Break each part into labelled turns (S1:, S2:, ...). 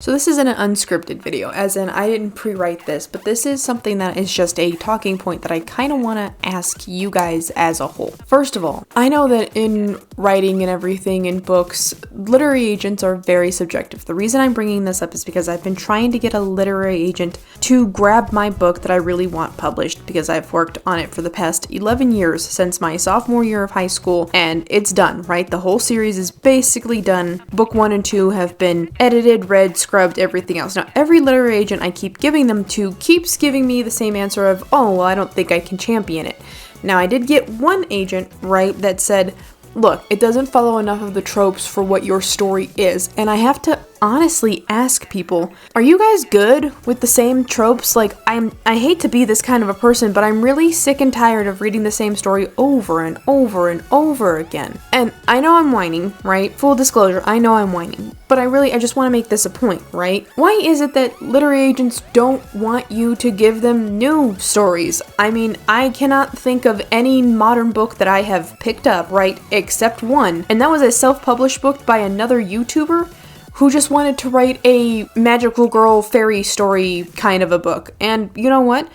S1: So this isn't an unscripted video, as in I didn't pre-write this, but this is something that is just a talking point that I kind of want to ask you guys as a whole. First of all, I know that in writing and everything in books, literary agents are very subjective. The reason I'm bringing this up is because I've been trying to get a literary agent to grab my book that I really want published, because I've worked on it for the past 11 years since my sophomore year of high school, and it's done, right? The whole series is basically done. Book 1 and 2 have been edited, read, scrubbed, everything else. Now, every literary agent I keep giving them to keeps giving me the same answer of, oh, well, I don't think I can champion it. Now, I did get one agent, right, that said, look, it doesn't follow enough of the tropes for what your story is. And I have to honestly ask people, are you guys good with the same tropes? Like, I hate to be this kind of a person, but I'm really sick and tired of reading the same story over and over and over again. And I know I'm whining, right? Full disclosure, I know I'm whining. But I just want to make this a point, right? Why is it that literary agents don't want you to give them new stories? I mean, I cannot think of any modern book that I have picked up, right, except one. And that was a self-published book by another YouTuber who just wanted to write a magical girl fairy story kind of a book. And you know what?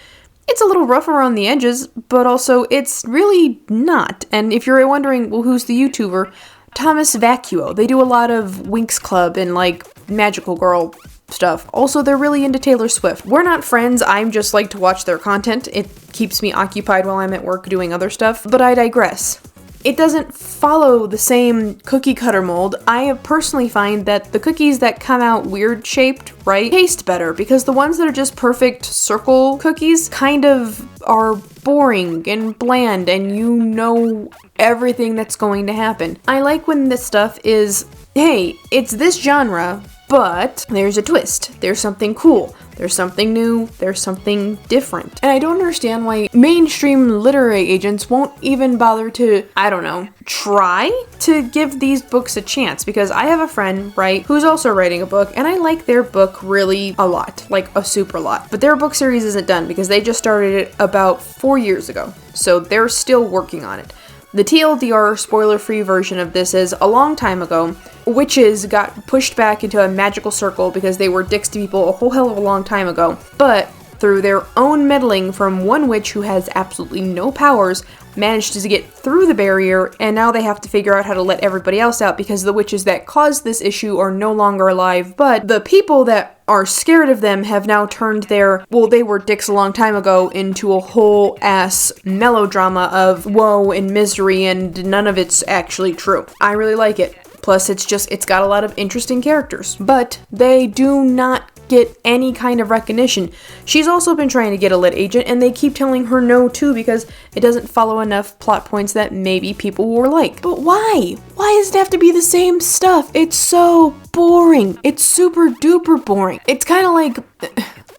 S1: It's a little rough around the edges, but also it's really not. And if you're wondering, well, who's the YouTuber? Thomas Vacuo. They do a lot of Winx Club and like magical girl stuff. Also, they're really into Taylor Swift. We're not friends, I'm just like to watch their content. It keeps me occupied while I'm at work doing other stuff, but I digress. It doesn't follow the same cookie cutter mold. I personally find that the cookies that come out weird shaped, right, taste better, because the ones that are just perfect circle cookies kind of are boring and bland and you know everything that's going to happen. I like when this stuff is, hey, it's this genre, but there's a twist. There's something cool. There's something new, there's something different. And I don't understand why mainstream literary agents won't even bother to, I don't know, try to give these books a chance. Because I have a friend, right, who's also writing a book, and I like their book really a lot, like a super lot. But their book series isn't done because they just started it about 4 years ago. So they're still working on it. The TLDR spoiler-free version of this is, a long time ago, witches got pushed back into a magical circle because they were dicks to people a whole hell of a long time ago. But through their own meddling from one witch who has absolutely no powers, managed to get through the barrier, and now they have to figure out how to let everybody else out because the witches that caused this issue are no longer alive, but the people that are scared of them have now turned their, well, they were dicks a long time ago, into a whole ass melodrama of woe and misery, and none of it's actually true. I really like it. Plus, it's got a lot of interesting characters, but they do not get any kind of recognition. She's also been trying to get a lit agent, and they keep telling her no too because it doesn't follow enough plot points that maybe people will like. But why? Why does it have to be the same stuff? It's so boring. It's super duper boring. It's kind of like,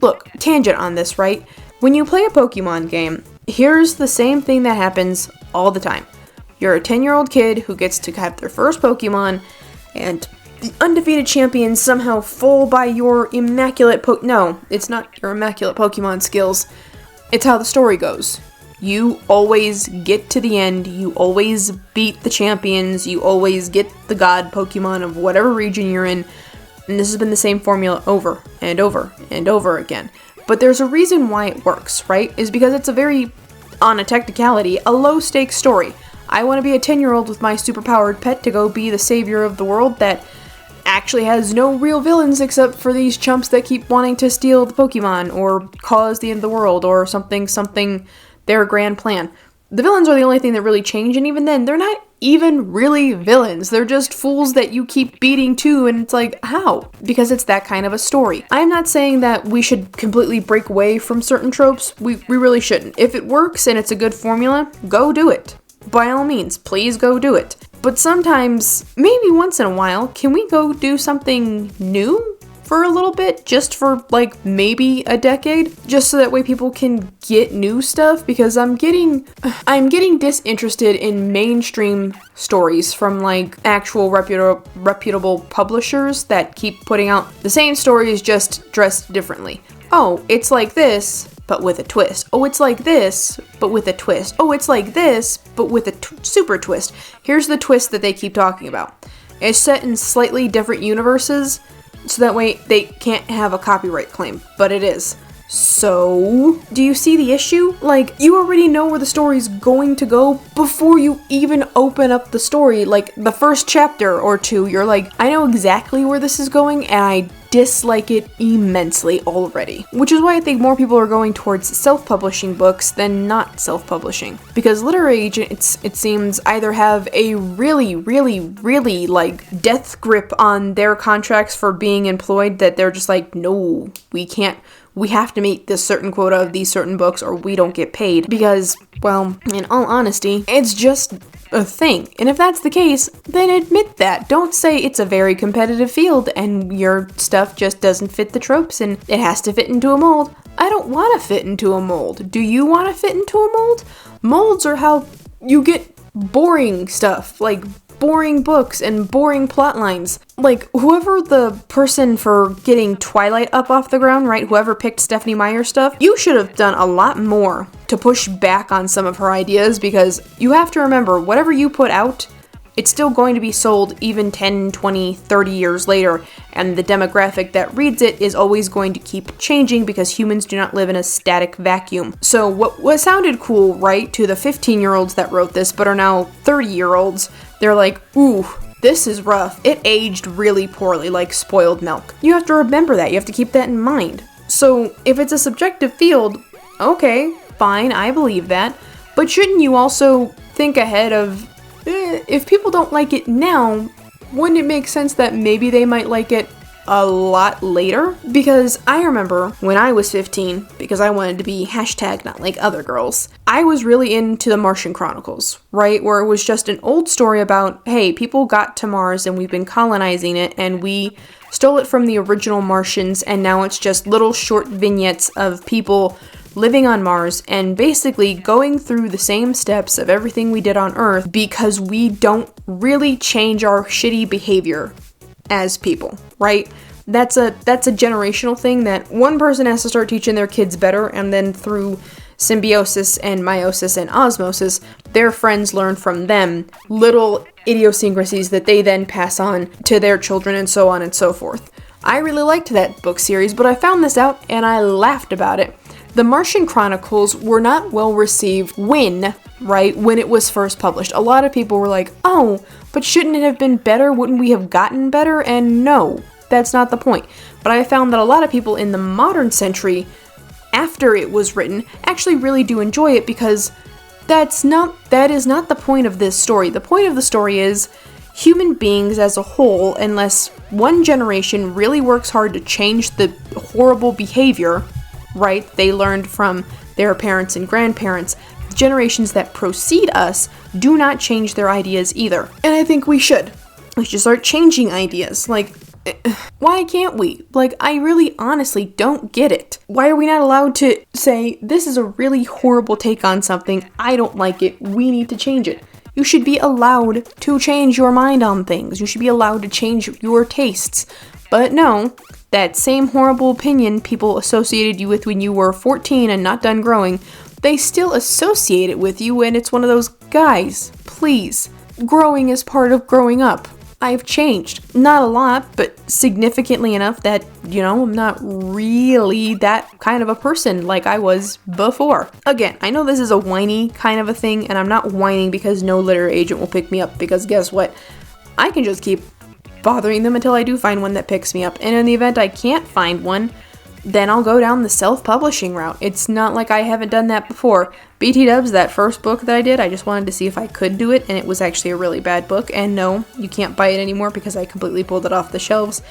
S1: look, tangent on this, right? When you play a Pokemon game, here's the same thing that happens all the time. You're a 10-year-old kid who gets to have their first Pokemon, and the undefeated champions somehow fall by your immaculate no, it's not your immaculate Pokemon skills. It's how the story goes. You always get to the end, you always beat the champions, you always get the god Pokemon of whatever region you're in, and this has been the same formula over and over and over again. But there's a reason why it works, right? Is because it's a very, on a technicality, a low-stakes story. I want to be a 10-year-old with my superpowered pet to go be the savior of the world that actually has no real villains except for these chumps that keep wanting to steal the Pokemon or cause the end of the world or something, their grand plan. The villains are the only thing that really change, and even then, they're not even really villains. They're just fools that you keep beating too, and it's like, how? Because it's that kind of a story. I'm not saying that we should completely break away from certain tropes. We really shouldn't. If it works and it's a good formula, go do it. By all means, please go do it. But sometimes, maybe once in a while, can we go do something new for a little bit? Just for like maybe a decade? Just so that way people can get new stuff? Because I'm getting disinterested in mainstream stories from like actual reputable publishers that keep putting out the same stories just dressed differently. Oh, it's like this, but with a twist. Oh, it's like this, but with a twist. Oh, it's like this, but with a super twist. Here's the twist that they keep talking about. It's set in slightly different universes, so that way they can't have a copyright claim, but it is. So, do you see the issue? Like, you already know where the story's going to go before you even open up the story. Like, the first chapter or two, you're like, I know exactly where this is going, and I dislike it immensely already. Which is why I think more people are going towards self-publishing books than not self-publishing. Because literary agents, it seems, either have a really, like, death grip on their contracts for being employed that they're just like, no, we can't. We have to meet this certain quota of these certain books or we don't get paid because, well, in all honesty, it's just a thing. And if that's the case, then admit that. Don't say it's a very competitive field and your stuff just doesn't fit the tropes and it has to fit into a mold. I don't want to fit into a mold. Do you want to fit into a mold? Molds are how you get boring stuff, like boring books and boring plot lines. Like, whoever the person for getting Twilight up off the ground, right? Whoever picked Stephenie Meyer's stuff, you should have done a lot more to push back on some of her ideas because you have to remember, whatever you put out, it's still going to be sold even 10, 20, 30 years later, and the demographic that reads it is always going to keep changing because humans do not live in a static vacuum. So what sounded cool, right, to the 15-year-olds that wrote this but are now 30-year-olds, they're like, ooh, this is rough. It aged really poorly, like spoiled milk. You have to remember that. You have to keep that in mind. So if it's a subjective field, okay, fine, I believe that. But shouldn't you also think ahead of, if people don't like it now, wouldn't it make sense that maybe they might like it a lot later? Because I remember when I was 15, because I wanted to be hashtag not like other girls, I was really into the Martian Chronicles, right? Where it was just an old story about, hey, people got to Mars and we've been colonizing it and we stole it from the original Martians and now it's just little short vignettes of people living on Mars and basically going through the same steps of everything we did on Earth because we don't really change our shitty behavior as people, right? That's a generational thing that one person has to start teaching their kids better, and then through symbiosis and meiosis and osmosis, their friends learn from them little idiosyncrasies that they then pass on to their children and so on and so forth. I really liked that book series, but I found this out and I laughed about it. The Martian Chronicles were not well received when it was first published. A lot of people were like, oh, but shouldn't it have been better? Wouldn't we have gotten better? And no, that's not the point. But I found that a lot of people in the modern century, after it was written, actually really do enjoy it because that is not the point of this story. The point of the story is human beings as a whole, unless one generation really works hard to change the horrible behavior, right, they learned from their parents and grandparents, the generations that precede us do not change their ideas either. And I think we should. We should start changing ideas. Like, why can't we? Like, I really honestly don't get it. Why are we not allowed to say, this is a really horrible take on something, I don't like it, we need to change it? You should be allowed to change your mind on things. You should be allowed to change your tastes. But no, that same horrible opinion people associated you with when you were 14 and not done growing, they still associate it with you, and it's one of those, guys, please, growing is part of growing up. I've changed. Not a lot, but significantly enough that, I'm not really that kind of a person like I was before. Again, I know this is a whiny kind of a thing, and I'm not whining because no literary agent will pick me up, because guess what? I can just keep bothering them until I do find one that picks me up. And in the event I can't find one, then I'll go down the self-publishing route. It's not like I haven't done that before. BT Dubs, that first book that I did, I just wanted to see if I could do it, and it was actually a really bad book. And no, you can't buy it anymore because I completely pulled it off the shelves.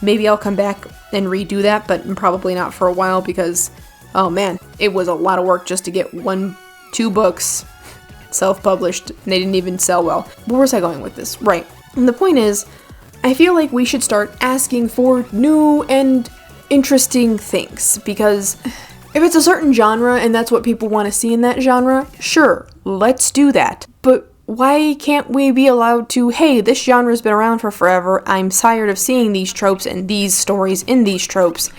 S1: Maybe I'll come back and redo that, but probably not for a while because, oh man, it was a lot of work just to get 2 books self-published, and they didn't even sell well. Where was I going with this? Right. And the point is, I feel like we should start asking for new and interesting things, because if it's a certain genre and that's what people want to see in that genre, sure, let's do that. But why can't we be allowed to, hey, this genre's been around for forever, I'm tired of seeing these tropes and these stories in these tropes,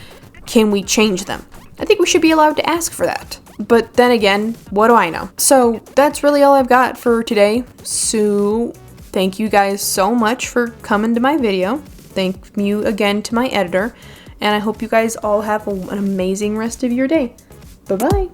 S1: can we change them? I think we should be allowed to ask for that. But then again, what do I know? So that's really all I've got for today. So thank you guys so much for coming to my video. Thank you again to my editor, and I hope you guys all have an amazing rest of your day. Bye-bye.